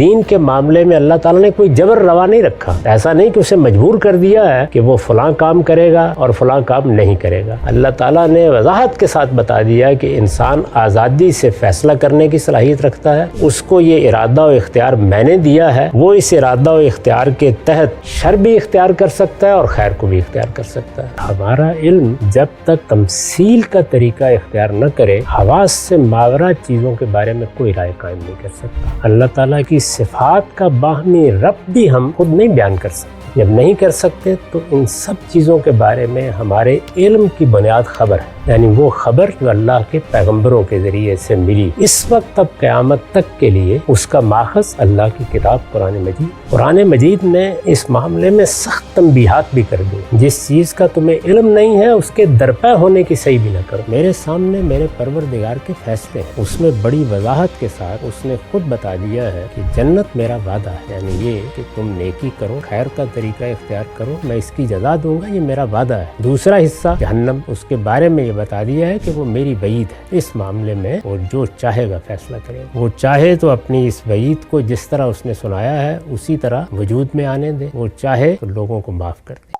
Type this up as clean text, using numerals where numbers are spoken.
دین کے معاملے میں اللہ تعالیٰ نے کوئی جبر روا نہیں رکھا. ایسا نہیں کہ اسے مجبور کر دیا ہے کہ وہ فلاں کام کرے گا اور فلاں کام نہیں کرے گا. اللہ تعالیٰ نے وضاحت کے ساتھ بتا دیا کہ انسان آزادی سے فیصلہ کرنے کی صلاحیت رکھتا ہے. اس کو یہ ارادہ و اختیار میں نے دیا ہے. وہ اس ارادہ و اختیار کے تحت شر بھی اختیار کر سکتا ہے اور خیر کو بھی اختیار کر سکتا ہے. ہمارا علم جب تک تمثیل کا طریقہ اختیار نہ کرے حواس سے ماورا چیزوں کے بارے میں کوئی رائے قائم نہیں کر سکتا. اللہ تعالیٰ کی صفات کا باہمی ربط بھی ہم خود نہیں بیان کر سکتے. جب نہیں کر سکتے تو ان سب چیزوں کے بارے میں ہمارے علم کی بنیاد خبر ہے، یعنی وہ خبر جو اللہ کے پیغمبروں کے ذریعے سے ملی. اس وقت اب قیامت تک کے لیے اس کا ماخذ اللہ کی کتاب قرآن مجید. قرآن مجید نے اس معاملے میں سخت تنبیہات بھی کر دی. جس چیز کا تمہیں علم نہیں ہے اس کے درپے ہونے کی صحیح بھی نہ کرو. میرے سامنے میرے پروردگار کے فیصلے ہیں. اس میں بڑی وضاحت کے ساتھ اس نے خود بتا دیا ہے کہ جنت میرا وعدہ ہے، یعنی یہ کہ تم نیکی کرو، خیر کا طریقہ اختیار کرو، میں اس کی جزا دوں گا، یہ میرا وعدہ ہے. دوسرا حصہ جہنم، اس کے بارے میں یہ بتا دیا ہے کہ وہ میری وعید ہے. اس معاملے میں وہ جو چاہے گا فیصلہ کرے گا. وہ چاہے تو اپنی اس وعید کو جس طرح اس نے سنایا ہے اسی طرح وجود میں آنے دے، وہ چاہے تو لوگوں کو معاف کر دے.